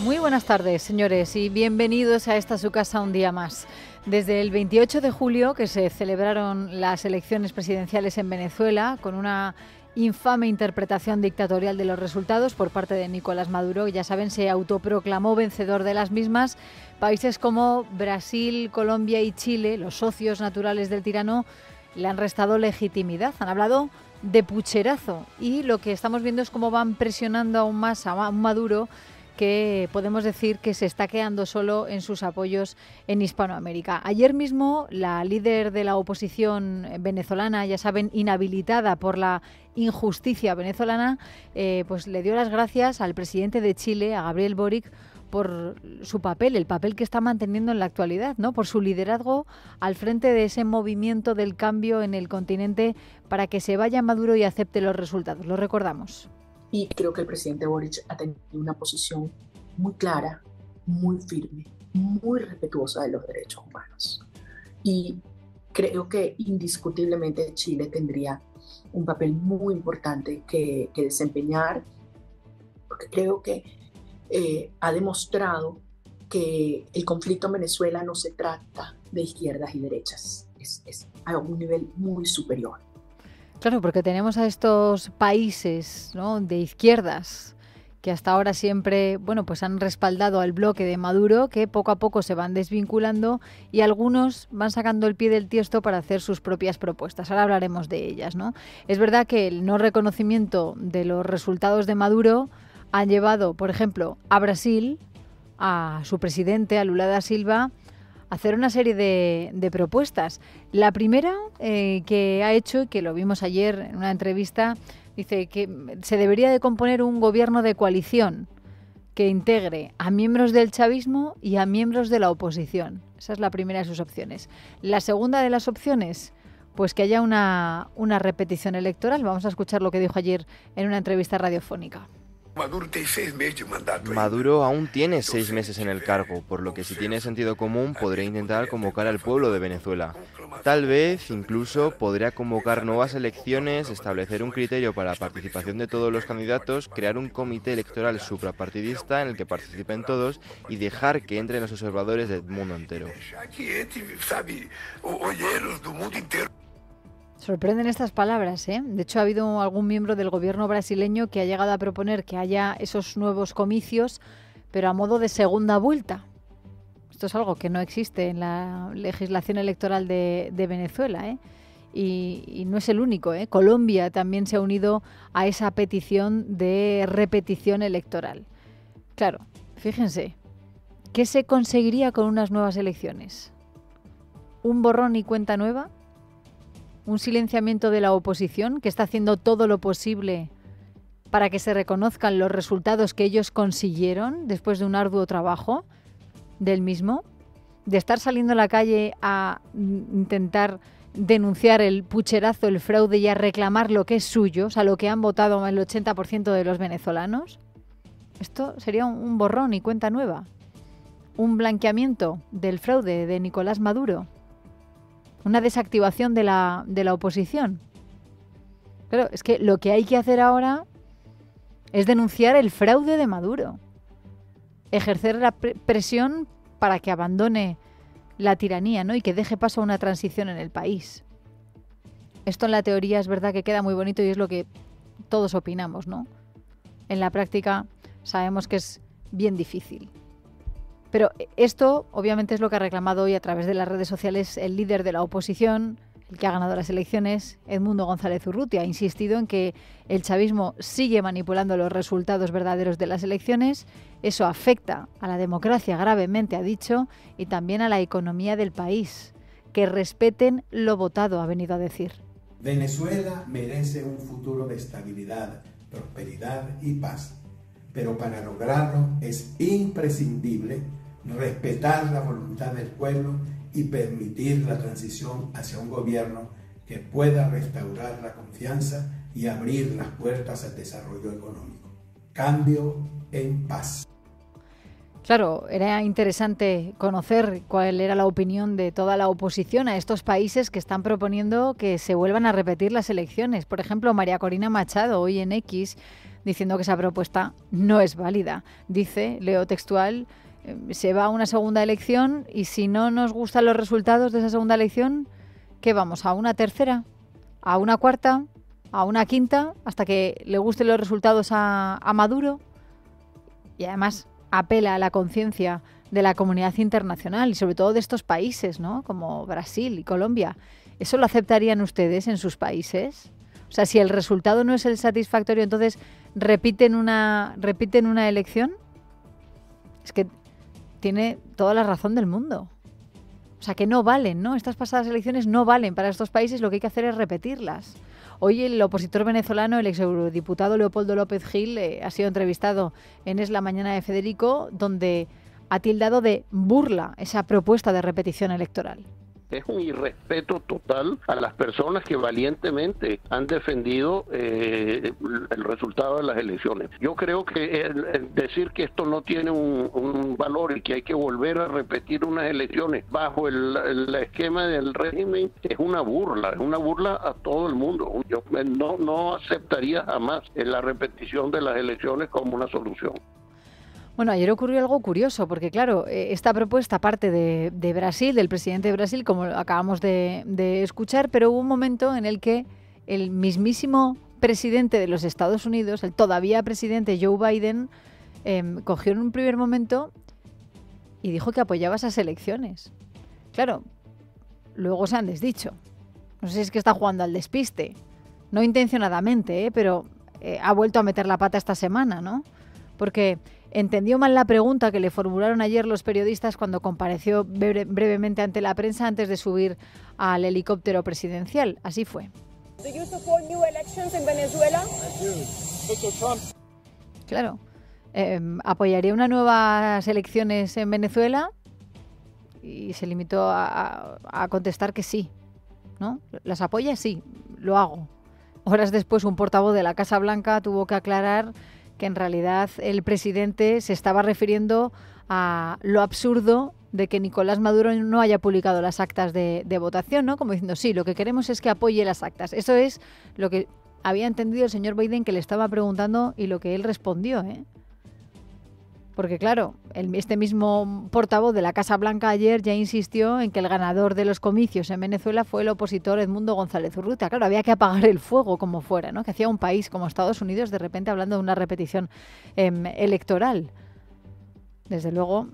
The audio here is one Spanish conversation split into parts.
Muy buenas tardes, señores, y bienvenidos a esta su casa un día más. Desde el 28 de julio, que se celebraron las elecciones presidenciales en Venezuela, con una infame interpretación dictatorial de los resultados por parte de Nicolás Maduro, ya saben, se autoproclamó vencedor de las mismas. Países como Brasil, Colombia y Chile, los socios naturales del tirano, le han restado legitimidad. Han hablado de pucherazo y lo que estamos viendo es cómo van presionando aún más a Maduro, que podemos decir que se está quedando solo en sus apoyos en Hispanoamérica. Ayer mismo la líder de la oposición venezolana, ya saben, inhabilitada por la injusticia venezolana, pues le dio las gracias al presidente de Chile, a Gabriel Boric, por su papel, el papel que está manteniendo en la actualidad, ¿no? Por su liderazgo al frente de ese movimiento del cambio en el continente para que se vaya Maduro y acepte los resultados. Lo recordamos. Y creo que el presidente Boric ha tenido una posición muy clara, muy firme, muy respetuosa de los derechos humanos. Y creo que indiscutiblemente Chile tendría un papel muy importante que desempeñar, porque creo que ha demostrado que el conflicto en Venezuela no se trata de izquierdas y derechas, es a un nivel muy superior. Claro, porque tenemos a estos países, ¿no?, de izquierdas que hasta ahora siempre, bueno, pues han respaldado al bloque de Maduro, que poco a poco se van desvinculando y algunos van sacando el pie del tiesto para hacer sus propias propuestas. Ahora hablaremos de ellas, ¿no? Es verdad que el no reconocimiento de los resultados de Maduro han llevado, por ejemplo, a Brasil, a su presidente, a Lula da Silva, hacer una serie de propuestas. La primera que ha hecho, que lo vimos ayer en una entrevista, dice que se debería de componer un gobierno de coalición que integre a miembros del chavismo y a miembros de la oposición. Esa es la primera de sus opciones. La segunda de las opciones, pues que haya una repetición electoral. Vamos a escuchar lo que dijo ayer en una entrevista radiofónica. Maduro aún tiene 6 meses en el cargo, por lo que si tiene sentido común podría intentar convocar al pueblo de Venezuela. Tal vez incluso podría convocar nuevas elecciones, establecer un criterio para la participación de todos los candidatos, crear un comité electoral suprapartidista en el que participen todos y dejar que entren los observadores del mundo entero. Sorprenden estas palabras, ¿eh? De hecho, ha habido algún miembro del gobierno brasileño que ha llegado a proponer que haya esos nuevos comicios, pero a modo de segunda vuelta. Esto es algo que no existe en la legislación electoral de Venezuela, ¿eh? Y no es el único, ¿eh? Colombia también se ha unido a esa petición de repetición electoral. Claro, fíjense, ¿qué se conseguiría con unas nuevas elecciones? ¿Un borrón y cuenta nueva? ¿Un silenciamiento de la oposición que está haciendo todo lo posible para que se reconozcan los resultados que ellos consiguieron después de un arduo trabajo del mismo? ¿De estar saliendo a la calle a intentar denunciar el pucherazo, el fraude y a reclamar lo que es suyo, o sea, lo que han votado el 80% de los venezolanos? Esto sería un borrón y cuenta nueva. Un blanqueamiento del fraude de Nicolás Maduro. Una desactivación de la oposición. Pero es que lo que hay que hacer ahora es denunciar el fraude de Maduro. Ejercer la presión para que abandone la tiranía, ¿no? Y que deje paso a una transición en el país. Esto en la teoría es verdad que queda muy bonito y es lo que todos opinamos, ¿no? En la práctica sabemos que es bien difícil. Pero esto obviamente es lo que ha reclamado hoy a través de las redes sociales el líder de la oposición, el que ha ganado las elecciones, Edmundo González Urrutia. Ha insistido en que el chavismo sigue manipulando los resultados verdaderos de las elecciones. Eso afecta a la democracia gravemente, ha dicho, y también a la economía del país. Que respeten lo votado, ha venido a decir. Venezuela merece un futuro de estabilidad, prosperidad y paz. Pero para lograrlo es imprescindible respetar la voluntad del pueblo y permitir la transición hacia un gobierno que pueda restaurar la confianza y abrir las puertas al desarrollo económico. Cambio en paz. Claro, era interesante conocer cuál era la opinión de toda la oposición a estos países que están proponiendo que se vuelvan a repetir las elecciones. Por ejemplo, María Corina Machado, hoy en X, diciendo que esa propuesta no es válida. Dice, leo textual, se va a una segunda elección y si no nos gustan los resultados de esa segunda elección, ¿qué vamos? ¿A una tercera? ¿A una cuarta? ¿A una quinta? ¿Hasta que le gusten los resultados a Maduro? Y además apela a la conciencia de la comunidad internacional y sobre todo de estos países, ¿no? Como Brasil y Colombia. ¿Eso lo aceptarían ustedes en sus países? O sea, si el resultado no es el satisfactorio, entonces repiten una elección. Es que tiene toda la razón del mundo. O sea, que no valen, ¿no? Estas pasadas elecciones no valen para estos países, lo que hay que hacer es repetirlas. Hoy el opositor venezolano, el ex eurodiputado Leopoldo López Gil, ha sido entrevistado en Es la Mañana de Federico, donde ha tildado de burla esa propuesta de repetición electoral. Es un irrespeto total a las personas que valientemente han defendido el resultado de las elecciones. Yo creo que el decir que esto no tiene un valor y que hay que volver a repetir unas elecciones bajo el esquema del régimen es una burla a todo el mundo. Yo no aceptaría jamás la repetición de las elecciones como una solución. Bueno, ayer ocurrió algo curioso, porque claro, esta propuesta parte de Brasil, del presidente de Brasil, como acabamos de escuchar, pero hubo un momento en el que el mismísimo presidente de los Estados Unidos, el todavía presidente Joe Biden, cogió en un primer momento y dijo que apoyaba esas elecciones. Claro, luego se han desdicho. No sé si es que está jugando al despiste, no intencionadamente, pero ha vuelto a meter la pata esta semana, ¿no? Porque entendió mal la pregunta que le formularon ayer los periodistas cuando compareció brevemente ante la prensa antes de subir al helicóptero presidencial. Así fue. Claro. ¿Apoyaría unas nuevas elecciones en Venezuela? Y se limitó a contestar que sí, ¿no? ¿Las apoya? Sí, lo hago. Horas después, un portavoz de la Casa Blanca tuvo que aclarar que en realidad el presidente se estaba refiriendo a lo absurdo de que Nicolás Maduro no haya publicado las actas de votación, ¿no? Como diciendo, sí, lo que queremos es que apoye las actas. Eso es lo que había entendido el señor Biden que le estaba preguntando y lo que él respondió, ¿eh? Porque claro, este mismo portavoz de la Casa Blanca ayer ya insistió en que el ganador de los comicios en Venezuela fue el opositor Edmundo González Urrutia. Claro, había que apagar el fuego como fuera, ¿no? Que hacía un país como Estados Unidos de repente hablando de una repetición electoral. Desde luego,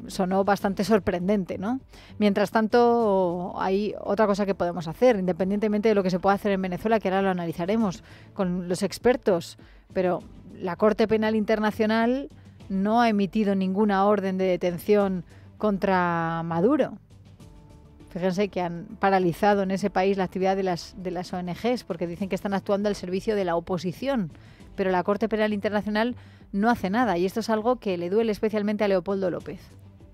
sonó bastante sorprendente, ¿no? Mientras tanto, hay otra cosa que podemos hacer, independientemente de lo que se pueda hacer en Venezuela, que ahora lo analizaremos con los expertos, pero la Corte Penal Internacional no ha emitido ninguna orden de detención contra Maduro. Fíjense que han paralizado en ese país la actividad de las ONGs porque dicen que están actuando al servicio de la oposición. Pero la Corte Penal Internacional no hace nada y esto es algo que le duele especialmente a Leopoldo López.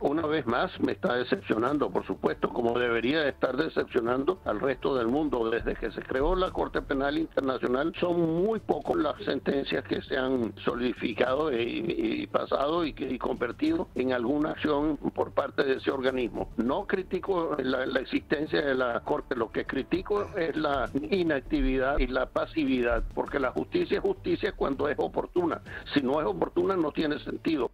Una vez más me está decepcionando, por supuesto, como debería estar decepcionando al resto del mundo. Desde que se creó la Corte Penal Internacional son muy pocos las sentencias que se han solidificado y pasado y convertido en alguna acción por parte de ese organismo. No critico la existencia de la Corte, lo que critico es la inactividad y la pasividad, porque la justicia es justicia cuando es oportuna. Si no es oportuna no tiene sentido.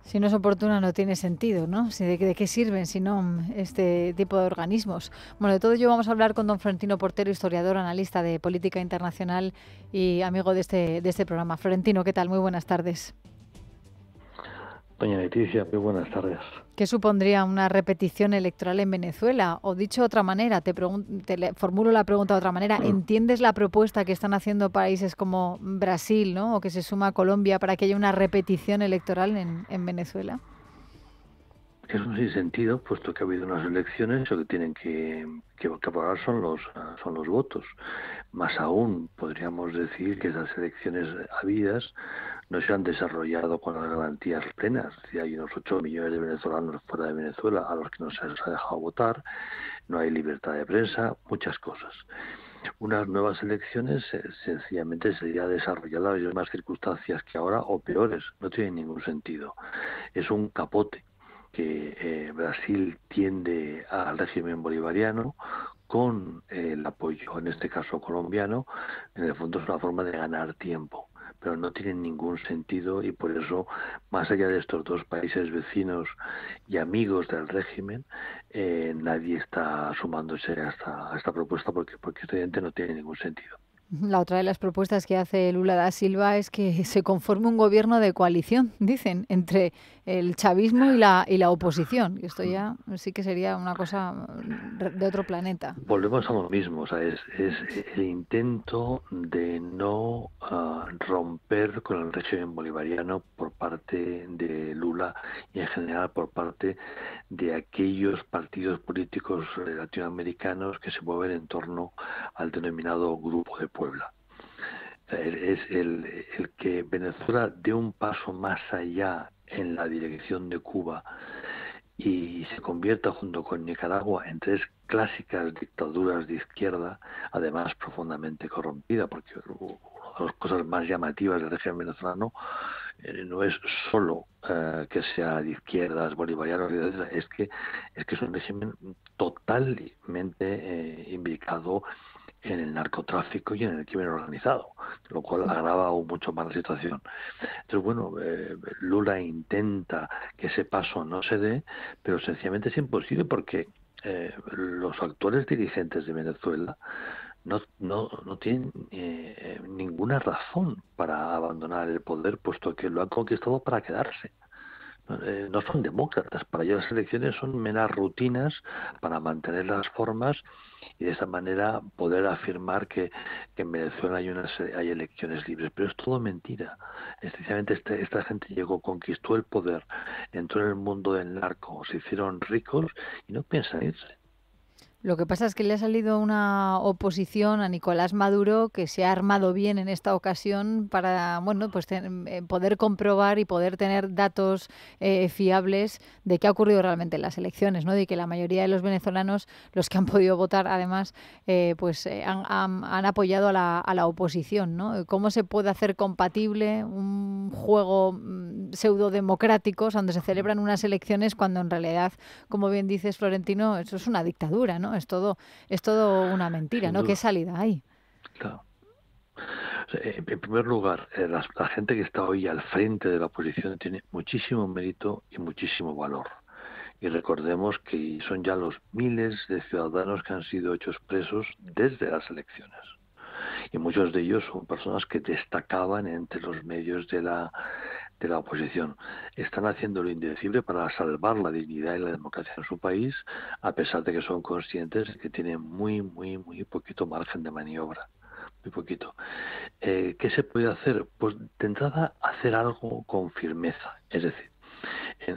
Si no es oportuna no tiene sentido, ¿no? ¿De qué sirven si no este tipo de organismos? Bueno, de todo ello vamos a hablar con don Florentino Portero, historiador, analista de política internacional y amigo de este programa. Florentino, ¿qué tal? Muy buenas tardes. Doña Leticia, muy buenas tardes. ¿Qué supondría una repetición electoral en Venezuela? O dicho de otra manera, te formulo la pregunta de otra manera, ¿entiendes la propuesta que están haciendo países como Brasil, ¿no? O que se suma a Colombia para que haya una repetición electoral en Venezuela? Es un sinsentido, puesto que ha habido unas elecciones, lo que tienen que aprobar son los votos. Más aún, podríamos decir que esas elecciones habidas no se han desarrollado con las garantías plenas. Es decir, hay unos 8 millones de venezolanos fuera de Venezuela a los que no se les ha dejado votar, no hay libertad de prensa, muchas cosas. Unas nuevas elecciones sencillamente sería desarrollar las mismas circunstancias que ahora o peores, no tiene ningún sentido. Es un capote que Brasil tiende al régimen bolivariano con el apoyo, en este caso colombiano, en el fondo es una forma de ganar tiempo, pero no tienen ningún sentido, y por eso, más allá de estos dos países vecinos y amigos del régimen, nadie está sumándose a esta propuesta porque evidentemente no tiene ningún sentido. La otra de las propuestas que hace Lula da Silva es que se conforme un gobierno de coalición, dicen, entre el chavismo y la oposición. Y esto ya sí que sería una cosa de otro planeta. Volvemos a lo mismo, o sea, es el intento de no romper con el régimen bolivariano por parte de Lula y en general por parte de aquellos partidos políticos latinoamericanos que se mueven en torno al denominado Grupo de Puebla. Es el que Venezuela dé un paso más allá en la dirección de Cuba y se convierta junto con Nicaragua en tres clásicas dictaduras de izquierda, además profundamente corrompida, porque una de las cosas más llamativas del régimen venezolano no es solo que sea de izquierdas, bolivariano, es que es un régimen totalmente implicado en el narcotráfico y en el crimen organizado, lo cual agrava aún mucho más la situación. Entonces, bueno, Lula intenta que ese paso no se dé, pero sencillamente es imposible porque los actuales dirigentes de Venezuela no tienen ninguna razón para abandonar el poder, puesto que lo han conquistado para quedarse. No son demócratas, para ellos las elecciones son meras rutinas para mantener las formas y de esa manera poder afirmar que en Venezuela hay elecciones libres, pero es todo mentira. Sencillamente esta gente llegó, conquistó el poder, entró en el mundo del narco, se hicieron ricos y no piensan irse. Lo que pasa es que le ha salido una oposición a Nicolás Maduro que se ha armado bien en esta ocasión para, bueno, pues poder comprobar y poder tener datos fiables de qué ha ocurrido realmente en las elecciones, ¿no? De que la mayoría de los venezolanos, los que han podido votar, además, han apoyado a la oposición, ¿no? ¿Cómo se puede hacer compatible un juego pseudodemocrático donde se celebran unas elecciones cuando en realidad, como bien dices, Florentino, eso es una dictadura, ¿no? Es todo una mentira, Sin ¿no? duda. ¿Qué salida hay? Claro. O sea, en primer lugar, la gente que está hoy al frente de la oposición tiene muchísimo mérito y muchísimo valor. Y recordemos que son ya los miles de ciudadanos que han sido hechos presos desde las elecciones. Y muchos de ellos son personas que destacaban entre los medios de la oposición. Están haciendo lo indecible para salvar la dignidad y la democracia en su país, a pesar de que son conscientes de que tienen muy poquito margen de maniobra. Muy poquito. ¿Qué se puede hacer? Pues de entrada hacer algo con firmeza. Es decir,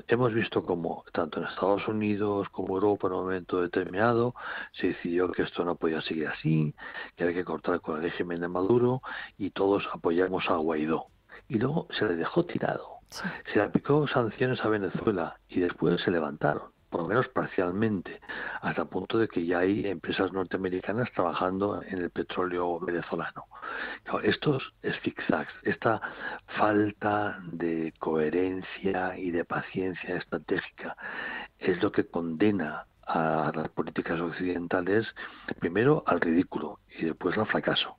hemos visto como tanto en Estados Unidos como Europa en un momento determinado se decidió que esto no podía seguir así, que había que cortar con el régimen de Maduro y todos apoyamos a Guaidó. Y luego se le dejó tirado. Sí. Se le aplicó sanciones a Venezuela y después se levantaron, por lo menos parcialmente, hasta el punto de que ya hay empresas norteamericanas trabajando en el petróleo venezolano. Claro, esto es zigzags, esta falta de coherencia y de paciencia estratégica es lo que condena a las políticas occidentales primero al ridículo y después al fracaso.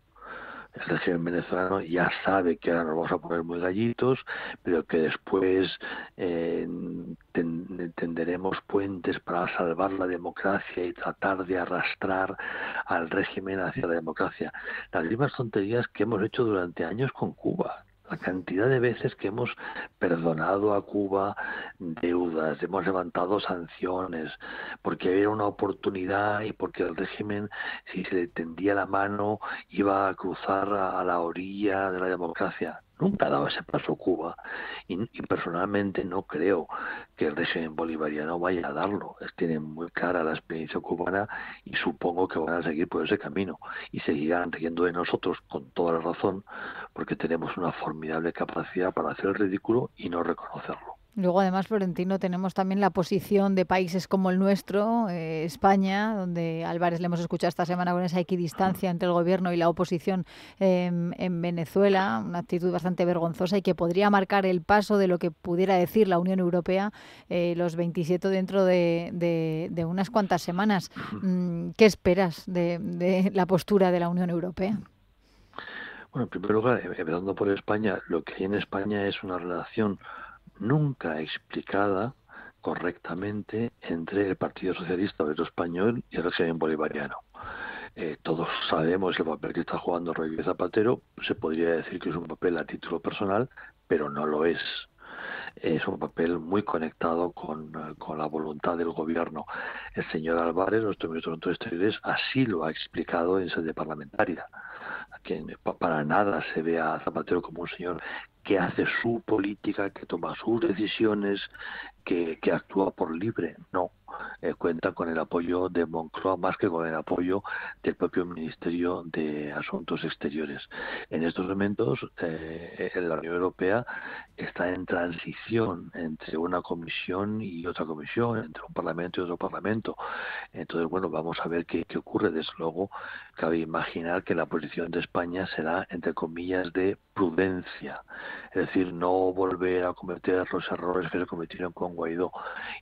El régimen venezolano ya sabe que ahora nos vamos a poner muy gallitos, pero que después tenderemos puentes para salvar la democracia y tratar de arrastrar al régimen hacia la democracia. Las mismas tonterías que hemos hecho durante años con Cuba. La cantidad de veces que hemos perdonado a Cuba deudas, hemos levantado sanciones, porque era una oportunidad y porque el régimen, si se le tendía la mano, iba a cruzar a la orilla de la democracia. Nunca ha dado ese paso Cuba y personalmente no creo que el régimen bolivariano vaya a darlo. Tienen muy clara la experiencia cubana y supongo que van a seguir por ese camino y seguirán riendo de nosotros con toda la razón porque tenemos una formidable capacidad para hacer el ridículo y no reconocerlo. Luego, además, Florentino, tenemos también la posición de países como el nuestro, España, donde Álvarez le hemos escuchado esta semana con esa equidistancia entre el gobierno y la oposición en Venezuela, una actitud bastante vergonzosa y que podría marcar el paso de lo que pudiera decir la Unión Europea, los 27 dentro de unas cuantas semanas. ¿Qué esperas de la postura de la Unión Europea? Bueno, en primer lugar, empezando por España, lo que hay en España es una relación nunca explicada correctamente entre el Partido Socialista Obrero Español y el régimen bolivariano. Todos sabemos el papel que está jugando Rodríguez Zapatero. Se podría decir que es un papel a título personal, pero no lo es. Es un papel muy conectado con la voluntad del gobierno. El señor Álvarez, nuestro ministro de Asuntos Exteriores, así lo ha explicado en sede parlamentaria, que para nada se ve a Zapatero como un señor que hace su política, que toma sus decisiones, que actúa por libre. No, cuenta con el apoyo de Moncloa más que con el apoyo del propio Ministerio de Asuntos Exteriores. En estos momentos, la Unión Europea está en transición entre una comisión y otra comisión, entre un parlamento y otro parlamento. Entonces, bueno, vamos a ver qué ocurre. Desde luego, cabe imaginar que la posición de España será, entre comillas, de prudencia. Es decir, no volver a cometer los errores que se cometieron con Guaidó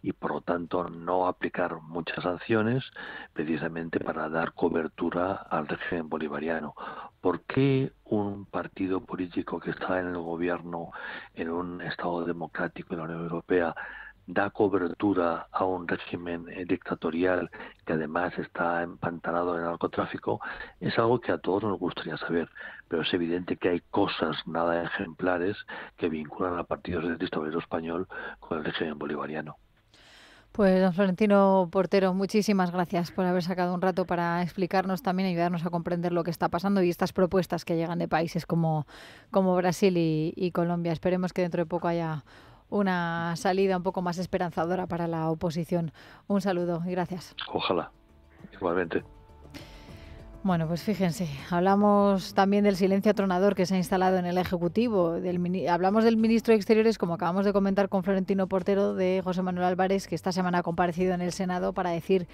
y, por lo tanto, no aplicar muchas sanciones precisamente para dar cobertura al régimen bolivariano. ¿Por qué un partido político que está en el gobierno en un Estado democrático en la Unión Europea da cobertura a un régimen dictatorial que además está empantanado en el narcotráfico? Es algo que a todos nos gustaría saber, pero es evidente que hay cosas nada ejemplares que vinculan al Partido Socialista Obrero Español con el régimen bolivariano. Pues don Florentino Portero, muchísimas gracias por haber sacado un rato para explicarnos también, ayudarnos a comprender lo que está pasando y estas propuestas que llegan de países como Brasil y Colombia. Esperemos que dentro de poco haya una salida un poco más esperanzadora para la oposición. Un saludo y gracias. Ojalá, igualmente. Bueno, pues fíjense, hablamos también del silencio atronador que se ha instalado en el Ejecutivo. Hablamos del ministro de Exteriores, como acabamos de comentar con Florentino Portero, de José Manuel Álvarez, que esta semana ha comparecido en el Senado para decir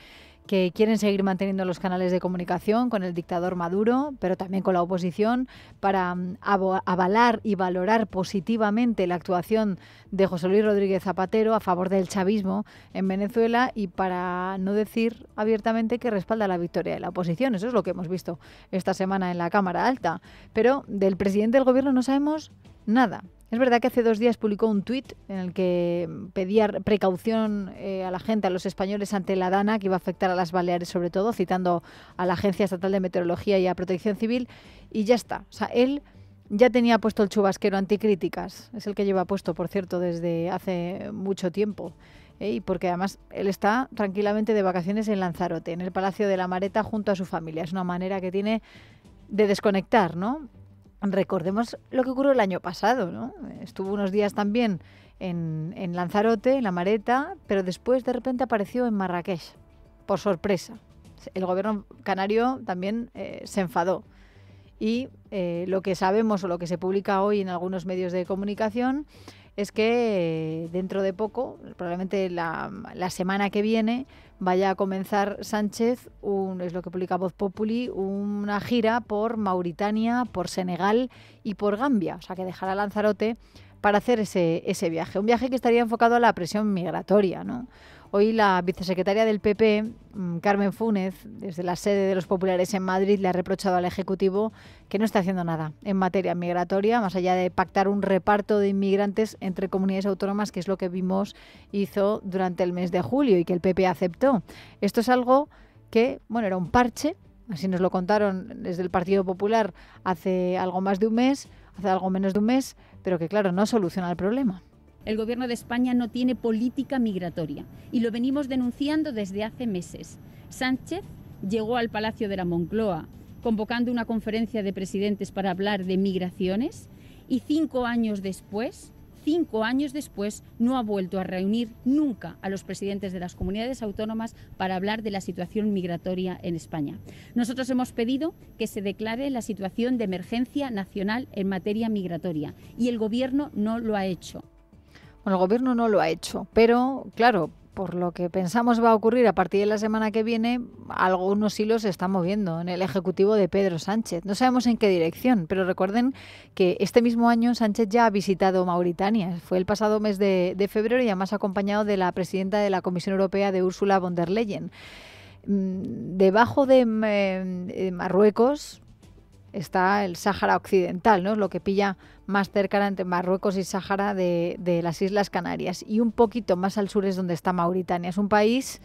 que quieren seguir manteniendo los canales de comunicación con el dictador Maduro, pero también con la oposición, para avalar y valorar positivamente la actuación de José Luis Rodríguez Zapatero a favor del chavismo en Venezuela y para no decir abiertamente que respalda la victoria de la oposición. Eso es lo que hemos visto esta semana en la Cámara Alta. Pero del presidente del Gobierno no sabemos nada. Es verdad que hace 2 días publicó un tuit en el que pedía precaución a la gente, a los españoles, ante la DANA, que iba a afectar a las Baleares sobre todo, citando a la Agencia Estatal de Meteorología y a Protección Civil, y ya está. O sea, él ya tenía puesto el chubasquero anticríticas, es el que lleva puesto, por cierto, desde hace mucho tiempo. Y porque además él está tranquilamente de vacaciones en Lanzarote, en el Palacio de la Mareta, junto a su familia. Es una manera que tiene de desconectar, ¿no? Recordemos lo que ocurrió el año pasado, ¿no? Estuvo unos días también en Lanzarote, en la Mareta, pero después de repente apareció en Marrakech, por sorpresa. El gobierno canario también se enfadó. Y lo que sabemos o lo que se publica hoy en algunos medios de comunicación es que dentro de poco, probablemente la semana que viene, vaya a comenzar Sánchez, es lo que publica Voz Populi, una gira por Mauritania, por Senegal y por Gambia. O sea, que dejará Lanzarote para hacer ese viaje. Un viaje que estaría enfocado a la presión migratoria, ¿no? Hoy la vicesecretaria del PP, Carmen Fúnez, desde la sede de los populares en Madrid, le ha reprochado al Ejecutivo que no está haciendo nada en materia migratoria, más allá de pactar un reparto de inmigrantes entre comunidades autónomas, que es lo que hizo durante el mes de julio y que el PP aceptó. Esto es algo que, bueno, era un parche, así nos lo contaron desde el Partido Popular hace algo menos de un mes, pero que, claro, no soluciona el problema. El Gobierno de España no tiene política migratoria y lo venimos denunciando desde hace meses. Sánchez llegó al Palacio de la Moncloa convocando una conferencia de presidentes para hablar de migraciones y 5 años después, no ha vuelto a reunir nunca a los presidentes de las comunidades autónomas para hablar de la situación migratoria en España. Nosotros hemos pedido que se declare la situación de emergencia nacional en materia migratoria y el Gobierno no lo ha hecho. Bueno, el gobierno no lo ha hecho, pero claro, por lo que pensamos va a ocurrir a partir de la semana que viene, algunos hilos se están moviendo en el Ejecutivo de Pedro Sánchez. No sabemos en qué dirección, pero recuerden que este mismo año Sánchez ya ha visitado Mauritania. Fue el pasado mes de febrero y además acompañado de la presidenta de la Comisión Europea, de Ursula von der Leyen. Debajo de Marruecos está el Sáhara Occidental, ¿no? Es lo que pilla más cerca entre Marruecos y Sáhara de las Islas Canarias. Y un poquito más al sur es donde está Mauritania. Es un país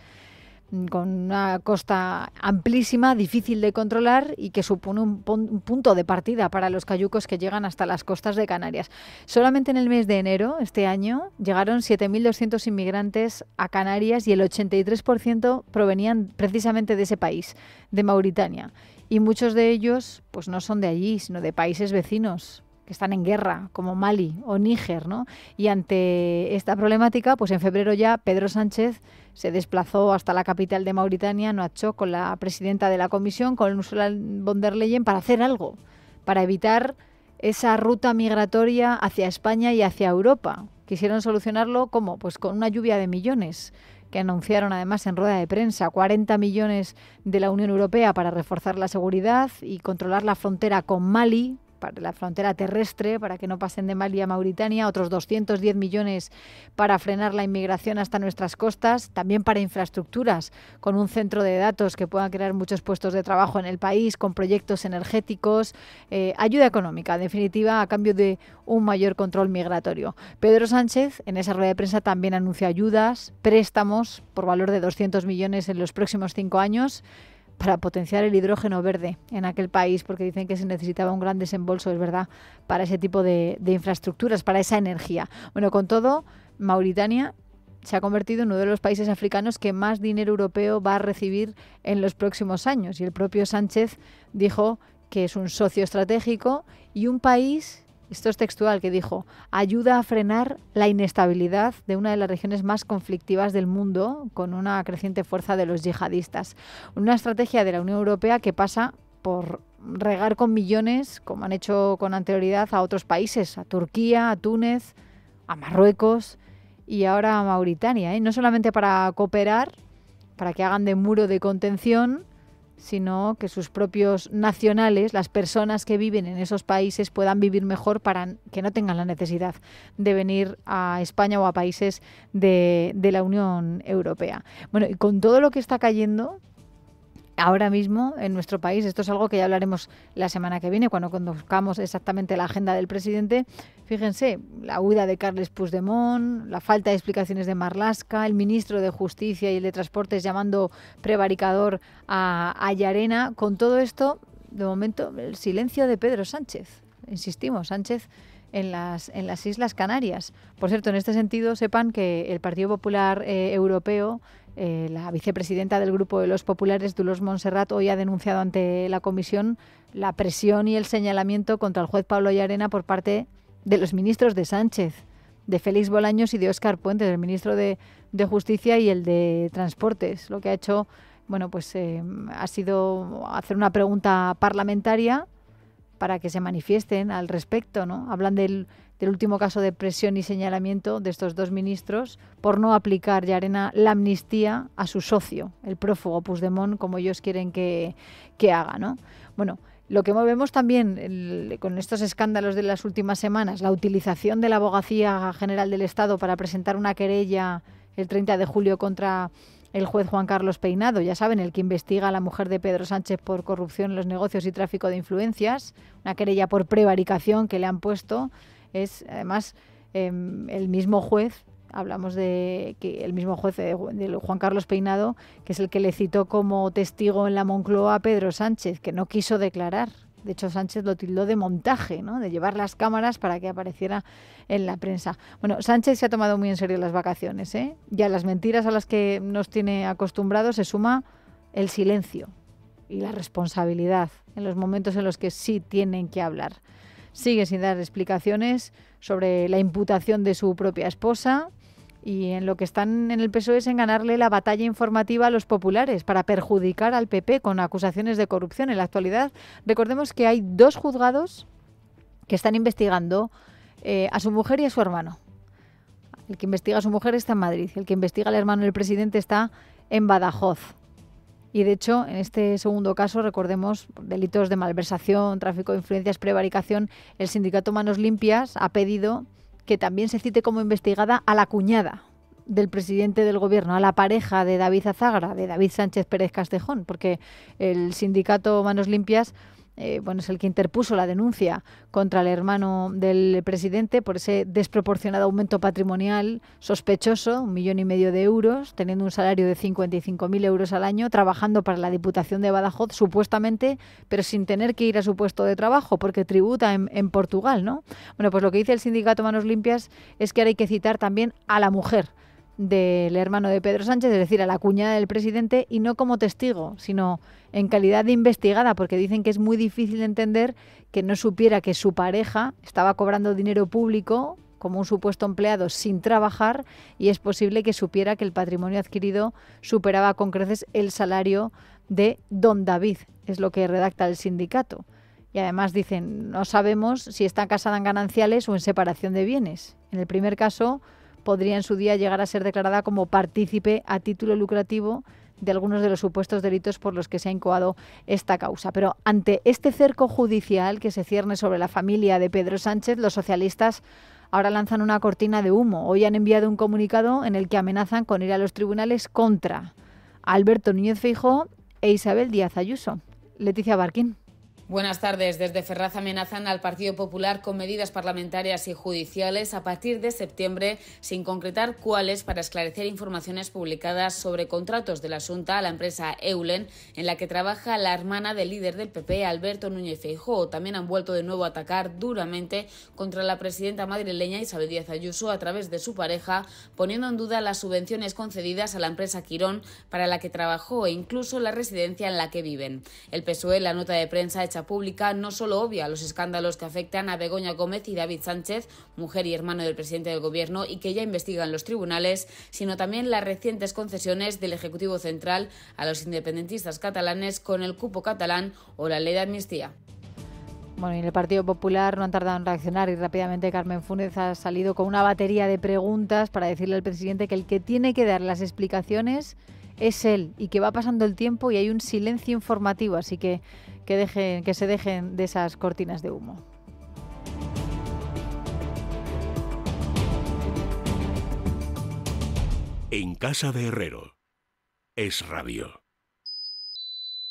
con una costa amplísima, difícil de controlar y que supone un punto de partida para los cayucos que llegan hasta las costas de Canarias. Solamente en el mes de enero, este año, llegaron 7.200 inmigrantes a Canarias y el 83% provenían precisamente de ese país, de Mauritania. Y muchos de ellos pues no son de allí, sino de países vecinos que están en guerra, como Mali o Níger, ¿no? Y ante esta problemática, pues en febrero ya Pedro Sánchez se desplazó hasta la capital de Mauritania, Nuakchot, con la presidenta de la Comisión, con Ursula von der Leyen, para hacer algo, para evitar esa ruta migratoria hacia España y hacia Europa. Quisieron solucionarlo, ¿cómo? Pues con una lluvia de millones que anunciaron además en rueda de prensa, 40 millones de la Unión Europea para reforzar la seguridad y controlar la frontera con Mali, para la frontera terrestre, para que no pasen de Mali a Mauritania, otros 210 millones para frenar la inmigración hasta nuestras costas, también para infraestructuras, con un centro de datos que puedan crear muchos puestos de trabajo en el país, con proyectos energéticos, ayuda económica, en definitiva, a cambio de un mayor control migratorio. Pedro Sánchez, en esa rueda de prensa, también anunció ayudas, préstamos por valor de 200 millones en los próximos 5 años, para potenciar el hidrógeno verde en aquel país, porque dicen que se necesitaba un gran desembolso, es verdad, para ese tipo de infraestructuras, para esa energía. Bueno, con todo, Mauritania se ha convertido en uno de los países africanos que más dinero europeo va a recibir en los próximos años. Y el propio Sánchez dijo que es un socio estratégico y un país, esto es textual, que dijo, ayuda a frenar la inestabilidad de una de las regiones más conflictivas del mundo, con una creciente fuerza de los yihadistas. Una estrategia de la Unión Europea que pasa por regar con millones, como han hecho con anterioridad, a otros países, a Turquía, a Túnez, a Marruecos y ahora a Mauritania, ¿eh? No solamente para cooperar, para que hagan de muro de contención, sino que sus propios nacionales, las personas que viven en esos países, puedan vivir mejor para que no tengan la necesidad de venir a España o a países de la Unión Europea. Bueno, y con todo lo que está cayendo ahora mismo en nuestro país, esto es algo que ya hablaremos la semana que viene, cuando conozcamos exactamente la agenda del presidente. Fíjense, la huida de Carles Puigdemont, la falta de explicaciones de Marlaska, el ministro de Justicia y el de Transportes llamando prevaricador a Llarena. Con todo esto, de momento, el silencio de Pedro Sánchez. Insistimos, Sánchez en las Islas Canarias. Por cierto, en este sentido, sepan que el Partido Popular Europeo, la vicepresidenta del Grupo de los Populares, Dolors Montserrat, hoy ha denunciado ante la Comisión la presión y el señalamiento contra el juez Pablo Llarena por parte de los ministros de Sánchez, de Félix Bolaños y de Óscar Puente, del ministro de Justicia y el de Transportes. Lo que ha hecho, bueno, pues ha sido hacer una pregunta parlamentaria para que se manifiesten al respecto, ¿no? Hablan del último caso de presión y señalamiento de estos dos ministros por no aplicar Llarena la amnistía a su socio, el prófugo Puigdemont, como ellos quieren que haga, ¿no? Bueno, lo que vemos también con estos escándalos de las últimas semanas, la utilización de la Abogacía General del Estado para presentar una querella el 30 de julio contra el juez Juan Carlos Peinado, ya saben, el que investiga a la mujer de Pedro Sánchez por corrupción en los negocios y tráfico de influencias, una querella por prevaricación que le han puesto. Es además el mismo juez, hablamos de que el mismo juez de Juan Carlos Peinado, que es el que le citó como testigo en la Moncloa a Pedro Sánchez, que no quiso declarar. De hecho, Sánchez lo tildó de montaje, ¿no? De llevar las cámaras para que apareciera en la prensa. Bueno, Sánchez se ha tomado muy en serio las vacaciones, ¿eh? Ya las mentiras a las que nos tiene acostumbrados se suma el silencio y la responsabilidad en los momentos en los que sí tienen que hablar. Sigue sin dar explicaciones sobre la imputación de su propia esposa y en lo que están en el PSOE es en ganarle la batalla informativa a los populares para perjudicar al PP con acusaciones de corrupción. En la actualidad, recordemos que hay 2 juzgados que están investigando a su mujer y a su hermano. El que investiga a su mujer está en Madrid. El que investiga al hermano del presidente está en Badajoz. Y de hecho, en este segundo caso, recordemos, delitos de malversación, tráfico de influencias, prevaricación, el sindicato Manos Limpias ha pedido que también se cite como investigada a la cuñada del presidente del gobierno, a la pareja de David Azagra, de David Sánchez Pérez Castejón, porque el sindicato Manos Limpias es el que interpuso la denuncia contra el hermano del presidente por ese desproporcionado aumento patrimonial sospechoso, 1,5 millones de euros, teniendo un salario de 55.000 euros al año, trabajando para la Diputación de Badajoz, supuestamente, pero sin tener que ir a su puesto de trabajo, porque tributa en Portugal, ¿no? Bueno, pues lo que dice el sindicato Manos Limpias es que ahora hay que citar también a la mujer del hermano de Pedro Sánchez, es decir, a la cuñada del presidente, y no como testigo, sino en calidad de investigada, porque dicen que es muy difícil entender que no supiera que su pareja estaba cobrando dinero público como un supuesto empleado sin trabajar, y es posible que supiera que el patrimonio adquirido superaba con creces el salario de don David, es lo que redacta el sindicato. Y además dicen, no sabemos si está casada en gananciales o en separación de bienes. En el primer caso, podría en su día llegar a ser declarada como partícipe a título lucrativo de algunos de los supuestos delitos por los que se ha incoado esta causa. Pero ante este cerco judicial que se cierne sobre la familia de Pedro Sánchez, los socialistas ahora lanzan una cortina de humo. Hoy han enviado un comunicado en el que amenazan con ir a los tribunales contra Alberto Núñez Feijóo e Isabel Díaz Ayuso. Leticia Barquín. Buenas tardes. Desde Ferraz amenazan al Partido Popular con medidas parlamentarias y judiciales a partir de septiembre, sin concretar cuáles, para esclarecer informaciones publicadas sobre contratos de la Xunta a la empresa Eulen, en la que trabaja la hermana del líder del PP, Alberto Núñez Feijóo. También han vuelto de nuevo a atacar duramente contra la presidenta madrileña Isabel Díaz Ayuso a través de su pareja, poniendo en duda las subvenciones concedidas a la empresa Quirón para la que trabajó e incluso la residencia en la que viven. El PSOE, en la nota de prensa hecha pública, no solo obvia los escándalos que afectan a Begoña Gómez y David Sánchez, mujer y hermano del presidente del gobierno, y que ya investigan los tribunales, sino también las recientes concesiones del Ejecutivo Central a los independentistas catalanes con el cupo catalán o la ley de amnistía. Bueno, y en el Partido Popular no han tardado en reaccionar y rápidamente Carmen Funes ha salido con una batería de preguntas para decirle al presidente que el que tiene que dar las explicaciones es él y que va pasando el tiempo y hay un silencio informativo, así que se dejen de esas cortinas de humo. En casa de Herrero. Es radio.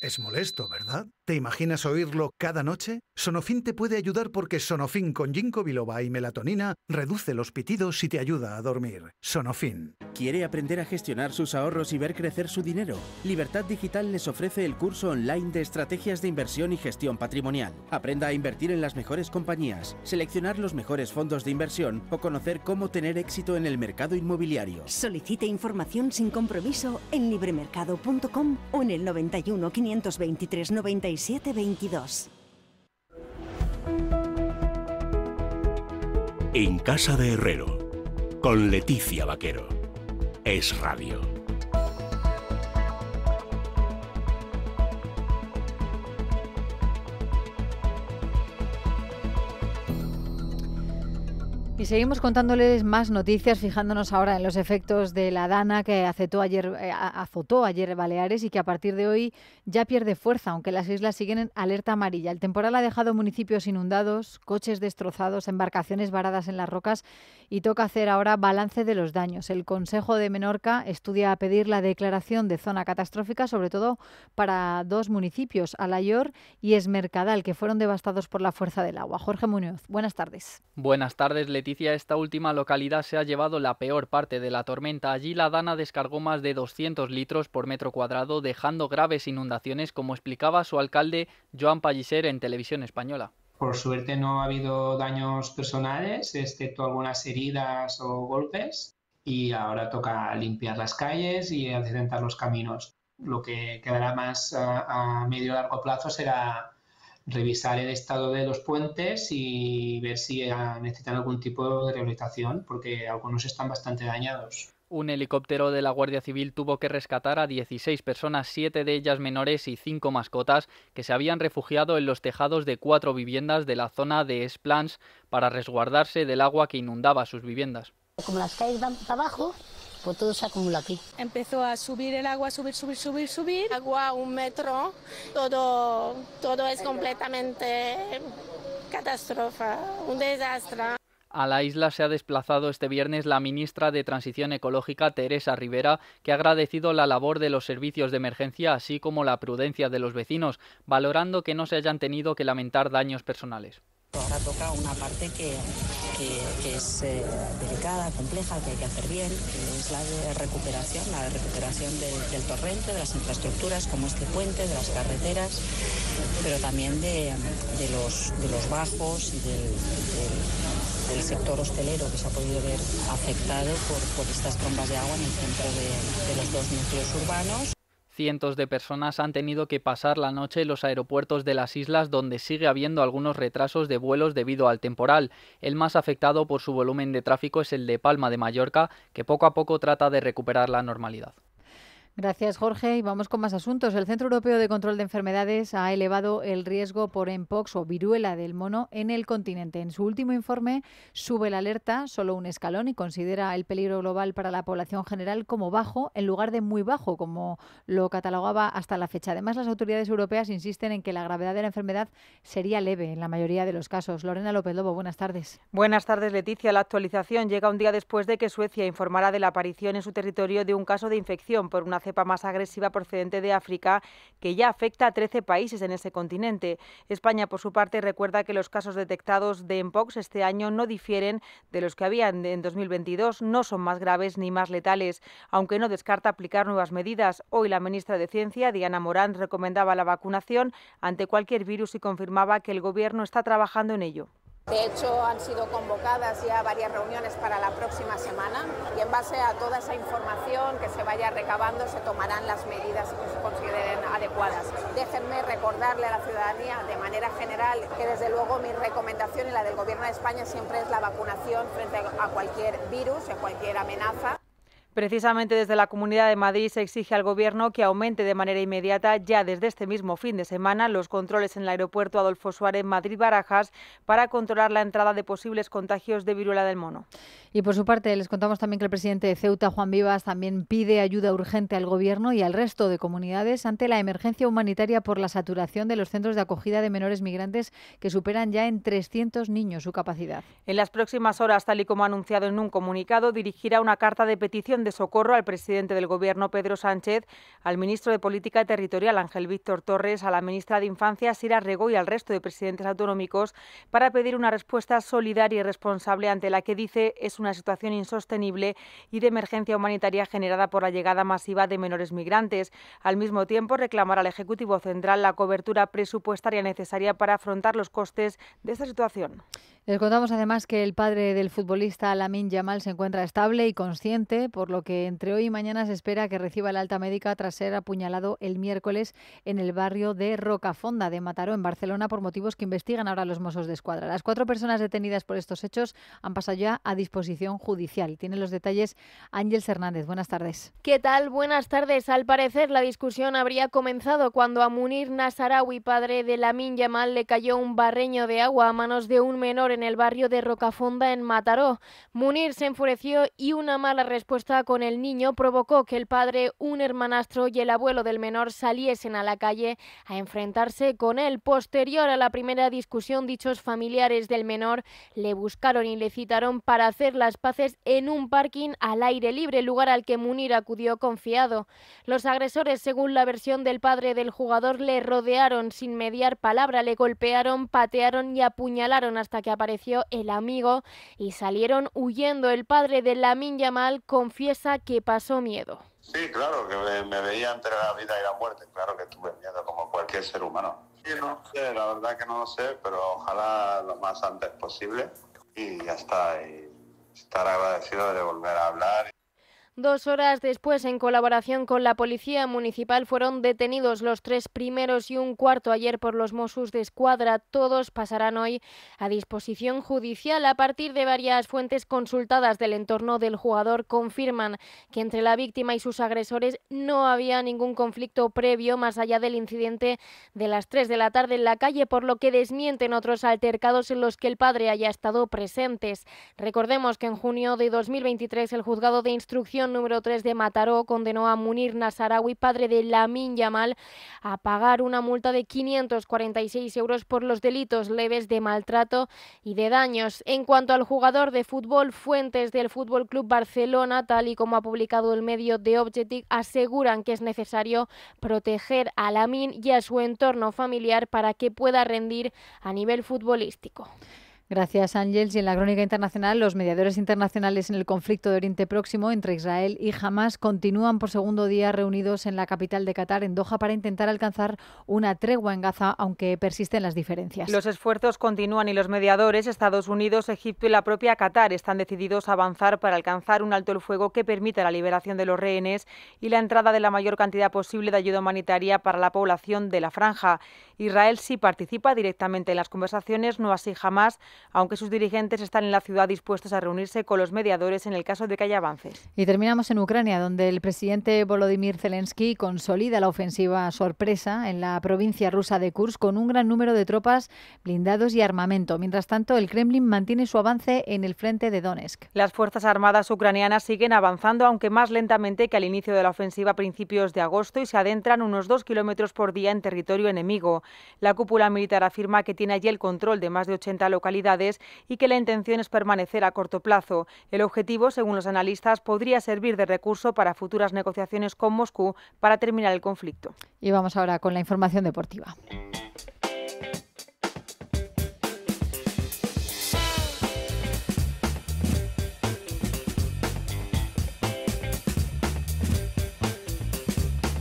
Es molesto, ¿verdad? ¿Te imaginas oírlo cada noche? Sonofin te puede ayudar porque Sonofin con ginkgo biloba y melatonina reduce los pitidos y te ayuda a dormir. Sonofin. ¿Quiere aprender a gestionar sus ahorros y ver crecer su dinero? Libertad Digital les ofrece el curso online de estrategias de inversión y gestión patrimonial. Aprenda a invertir en las mejores compañías, seleccionar los mejores fondos de inversión o conocer cómo tener éxito en el mercado inmobiliario. Solicite información sin compromiso en libremercado.com o en el 91 523 97 22. En casa de Herrero, con Leticia Vaquero. Es radio. Y seguimos contándoles más noticias, fijándonos ahora en los efectos de la Dana que azotó ayer Baleares y que a partir de hoy ya pierde fuerza, aunque las islas siguen en alerta amarilla. El temporal ha dejado municipios inundados, coches destrozados, embarcaciones varadas en las rocas y toca hacer ahora balance de los daños. El Consejo de Menorca estudia pedir la declaración de zona catastrófica, sobre todo para dos municipios, Alayor y Esmercadal, que fueron devastados por la fuerza del agua. Jorge Muñoz, buenas tardes. Buenas tardes, Leticia. Esta última localidad se ha llevado la peor parte de la tormenta. Allí la Dana descargó más de 200 litros por metro cuadrado, dejando graves inundaciones, como explicaba su alcalde Joan Palliser en Televisión Española. Por suerte no ha habido daños personales, excepto algunas heridas o golpes, y ahora toca limpiar las calles y accidentar los caminos. Lo que quedará más a medio y largo plazo será revisar el estado de los puentes y ver si necesitan algún tipo de rehabilitación, porque algunos están bastante dañados. Un helicóptero de la Guardia Civil tuvo que rescatar a 16 personas, 7 de ellas menores y 5 mascotas, que se habían refugiado en los tejados de 4 viviendas de la zona de Esplans para resguardarse del agua que inundaba sus viviendas. Como las calles van para abajo, pues todo se acumula aquí. Empezó a subir el agua, subir. Agua 1 metro, todo es completamente catástrofe, un desastre. A la isla se ha desplazado este viernes la ministra de Transición Ecológica, Teresa Rivera, que ha agradecido la labor de los servicios de emergencia, así como la prudencia de los vecinos, valorando que no se hayan tenido que lamentar daños personales. Ahora toca una parte que es delicada, compleja, que hay que hacer bien, que es la de recuperación del torrente, de las infraestructuras como este puente, de las carreteras, pero también de los bajos y del sector hostelero que se ha podido ver afectado por estas trombas de agua en el centro de los 2 núcleos urbanos. Cientos de personas han tenido que pasar la noche en los aeropuertos de las islas, donde sigue habiendo algunos retrasos de vuelos debido al temporal. El más afectado por su volumen de tráfico es el de Palma de Mallorca, que poco a poco trata de recuperar la normalidad. Gracias, Jorge. Y vamos con más asuntos. El Centro Europeo de Control de Enfermedades ha elevado el riesgo por Mpox o viruela del mono en el continente. En su último informe sube la alerta solo un escalón y considera el peligro global para la población general como bajo en lugar de muy bajo, como lo catalogaba hasta la fecha. Además, las autoridades europeas insisten en que la gravedad de la enfermedad sería leve en la mayoría de los casos. Lorena López Lobo, buenas tardes. Buenas tardes, Leticia. La actualización llega un día después de que Suecia informara de la aparición en su territorio de un caso de infección por una cepa más agresiva procedente de África que ya afecta a 13 países en ese continente. España, por su parte, recuerda que los casos detectados de Mpox este año no difieren de los que había en 2022, no son más graves ni más letales, aunque no descarta aplicar nuevas medidas. Hoy la ministra de Ciencia, Diana Morant, recomendaba la vacunación ante cualquier virus y confirmaba que el Gobierno está trabajando en ello. De hecho, han sido convocadas ya varias reuniones para la próxima semana y en base a toda esa información que se vaya recabando se tomarán las medidas que se consideren adecuadas. Déjenme recordarle a la ciudadanía de manera general que desde luego mi recomendación y la del Gobierno de España siempre es la vacunación frente a cualquier virus, a cualquier amenaza. Precisamente desde la Comunidad de Madrid se exige al Gobierno que aumente de manera inmediata, ya desde este mismo fin de semana, los controles en el aeropuerto Adolfo Suárez Madrid-Barajas para controlar la entrada de posibles contagios de viruela del mono. Y por su parte, les contamos también que el presidente de Ceuta, Juan Vivas, también pide ayuda urgente al Gobierno y al resto de comunidades ante la emergencia humanitaria por la saturación de los centros de acogida de menores migrantes que superan ya en 300 niños su capacidad. En las próximas horas, tal y como ha anunciado en un comunicado, dirigirá una carta de petición de socorro al presidente del Gobierno, Pedro Sánchez, al ministro de Política Territorial, Ángel Víctor Torres, a la ministra de Infancia, Sira Rego, y al resto de presidentes autonómicos para pedir una respuesta solidaria y responsable ante la que dice es una situación insostenible y de emergencia humanitaria generada por la llegada masiva de menores migrantes. Al mismo tiempo, reclamará al Ejecutivo Central la cobertura presupuestaria necesaria para afrontar los costes de esta situación. Les contamos además que el padre del futbolista Lamine Yamal se encuentra estable y consciente, por lo que entre hoy y mañana se espera que reciba la alta médica tras ser apuñalado el miércoles en el barrio de Rocafonda de Mataró, en Barcelona, por motivos que investigan ahora los Mossos d'Esquadra. Las 4 personas detenidas por estos hechos han pasado ya a disposición judicial. Tienen los detalles Ángeles Hernández. Buenas tardes. ¿Qué tal? Buenas tardes. Al parecer, la discusión habría comenzado cuando a Munir Nasarawi, padre de Lamine Yamal, le cayó un barreño de agua a manos de un menor en el barrio de Rocafonda, en Mataró. Munir se enfureció y una mala respuesta con el niño provocó que el padre, un hermanastro y el abuelo del menor saliesen a la calle a enfrentarse con él. Posterior a la primera discusión, dichos familiares del menor le buscaron y le citaron para hacer las paces en un parking al aire libre, lugar al que Munir acudió confiado. Los agresores, según la versión del padre del jugador, le rodearon sin mediar palabra, le golpearon, patearon y apuñalaron hasta que apareció el amigo y salieron huyendo. El padre de Lamine Yamal confiesa que pasó miedo. Sí, claro, que me veía entre la vida y la muerte. Claro que tuve miedo, como cualquier ser humano. Sí, no sé, la verdad que no lo sé, pero ojalá lo más antes posible y ya está. Y estar agradecido de volver a hablar. 2 horas después, en colaboración con la Policía Municipal, fueron detenidos los 3 primeros y un cuarto ayer por los Mossos d'Esquadra. Todos pasarán hoy a disposición judicial. A partir de varias fuentes consultadas del entorno del jugador, confirman que entre la víctima y sus agresores no había ningún conflicto previo más allá del incidente de las 3 de la tarde en la calle, por lo que desmienten otros altercados en los que el padre haya estado presentes. Recordemos que en junio de 2023 el juzgado de instrucción número 3 de Mataró condenó a Munir Nasarawi, padre de Lamine Yamal, a pagar una multa de 546 euros por los delitos leves de maltrato y de daños. En cuanto al jugador de fútbol, fuentes del Fútbol Club Barcelona, tal y como ha publicado el medio The Objective, aseguran que es necesario proteger a Lamine y a su entorno familiar para que pueda rendir a nivel futbolístico. Gracias, Ángels. Y en la crónica internacional, los mediadores internacionales en el conflicto de Oriente Próximo entre Israel y Hamás continúan por segundo día reunidos en la capital de Qatar, en Doha, para intentar alcanzar una tregua en Gaza, aunque persisten las diferencias. Los esfuerzos continúan y los mediadores, Estados Unidos, Egipto y la propia Qatar, están decididos a avanzar para alcanzar un alto el fuego que permita la liberación de los rehenes y la entrada de la mayor cantidad posible de ayuda humanitaria para la población de la franja. Israel sí participa directamente en las conversaciones, no así Hamás, aunque sus dirigentes están en la ciudad dispuestos a reunirse con los mediadores en el caso de que haya avances. Y terminamos en Ucrania, donde el presidente Volodymyr Zelensky consolida la ofensiva sorpresa en la provincia rusa de Kursk con un gran número de tropas, blindados y armamento. Mientras tanto, el Kremlin mantiene su avance en el frente de Donetsk. Las fuerzas armadas ucranianas siguen avanzando, aunque más lentamente que al inicio de la ofensiva a principios de agosto, y se adentran unos 2 kilómetros por día en territorio enemigo. La cúpula militar afirma que tiene allí el control de más de 80 localidades y que la intención es permanecer a corto plazo. El objetivo, según los analistas, podría servir de recurso para futuras negociaciones con Moscú para terminar el conflicto. Y vamos ahora con la información deportiva.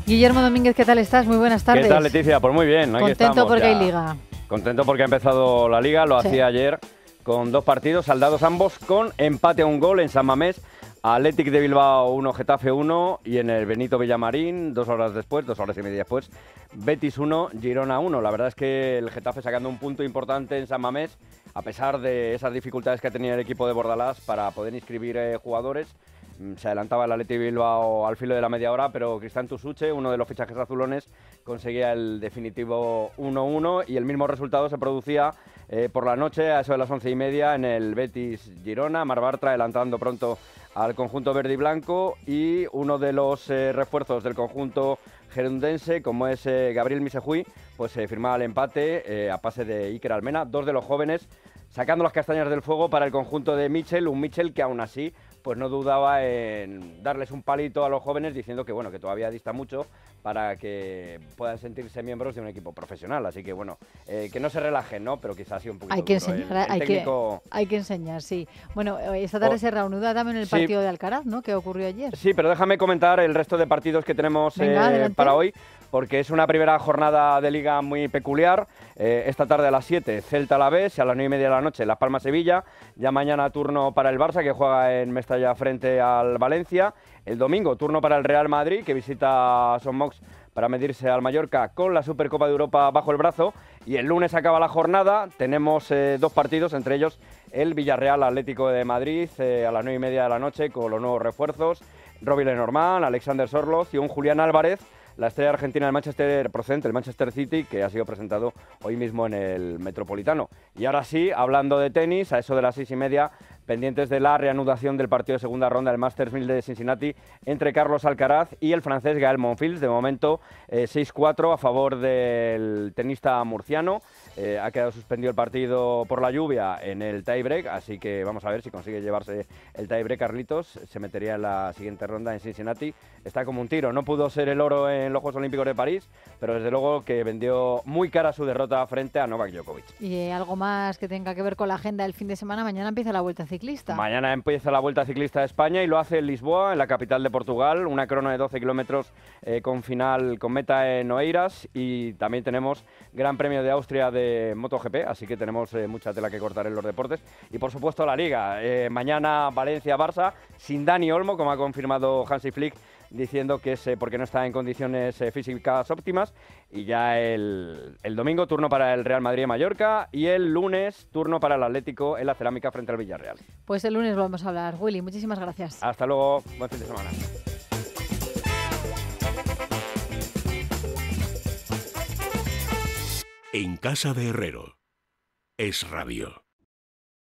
Guillermo Domínguez, ¿qué tal estás? Muy buenas tardes. ¿Qué tal, Leticia? Pues muy bien, aquí Contento estamos, porque ya. hay Liga. Contento porque ha empezado la Liga, lo hacía ayer con 2 partidos, saldados ambos con empate a 1 gol en San Mamés. Athletic de Bilbao 1, Getafe 1, y en el Benito Villamarín, 2 horas y media después, Betis 1, Girona 1. La verdad es que el Getafe sacando un punto importante en San Mamés, a pesar de esas dificultades que tenía el equipo de Bordalás para poder inscribir jugadores. Se adelantaba el Athletic Bilbao al filo de la media hora, pero Cristian Tusuche, uno de los fichajes azulones, conseguía el definitivo 1-1, y el mismo resultado se producía por la noche a eso de las 11:30 en el Betis Girona. Mar Bartra adelantando pronto al conjunto verde y blanco, y uno de los refuerzos del conjunto gerundense, como es Gabriel Misejuy, pues firmaba el empate a pase de Iker Almena, 2 de los jóvenes sacando las castañas del fuego para el conjunto de Michel, un Michel que aún así pues no dudaba en darles un palito a los jóvenes, diciendo que bueno, que todavía dista mucho para que puedan sentirse miembros de un equipo profesional. Así que bueno, que no se relajen, ¿no? Pero quizás sí un poquito hay que duro. enseñar, hay que enseñar, sí. Bueno, esta tarde se reanuda también el partido de Alcaraz, ¿no? ¿Qué ocurrió ayer? Sí, pero déjame comentar el resto de partidos que tenemos para hoy, porque es una primera jornada de Liga muy peculiar. Esta tarde a las 7, Celta Alavés, y a las 9:30 de la noche, Las Palmas Sevilla. Ya mañana turno para el Barça, que juega en Mestalla frente al Valencia. El domingo, turno para el Real Madrid, que visita Son Mox para medirse al Mallorca con la Supercopa de Europa bajo el brazo. Y el lunes acaba la jornada, tenemos 2 partidos, entre ellos el Villarreal Atlético de Madrid a las 9:30 de la noche, con los nuevos refuerzos, Robbie Lenormand, Alexander Sorloz y un Julián Álvarez, la estrella argentina del Manchester, procedente del Manchester City, que ha sido presentado hoy mismo en el Metropolitano. Y ahora sí, hablando de tenis, a eso de las 6:30, pendientes de la reanudación del partido de segunda ronda del Masters 1000 de Cincinnati entre Carlos Alcaraz y el francés Gael Monfils. De momento 6-4 a favor del tenista murciano. Ha quedado suspendido el partido por la lluvia en el tiebreak, así que vamos a ver si consigue llevarse el tiebreak. Carlitos se metería en la siguiente ronda en Cincinnati. Está como un tiro, no pudo ser el oro en los Juegos Olímpicos de París, pero desde luego que vendió muy cara su derrota frente a Novak Djokovic. Y algo más que tenga que ver con la agenda del fin de semana. Mañana empieza la Vuelta a ciclista. Mañana empieza la Vuelta Ciclista de España y lo hace en Lisboa, en la capital de Portugal, una crono de 12 kilómetros con final, con meta en Oeiras, y también tenemos Gran Premio de Austria de MotoGP, así que tenemos mucha tela que cortar en los deportes. Y por supuesto la Liga, mañana Valencia-Barça, sin Dani Olmo, como ha confirmado Hansi Flick, diciendo que es porque no está en condiciones físicas óptimas, y ya el domingo turno para el Real Madrid-Mallorca y el lunes turno para el Atlético en la Cerámica frente al Villarreal. Pues el lunes vamos a hablar. Willy, muchísimas gracias. Hasta luego, buen fin de semana. En casa de Herrero, Es Radio.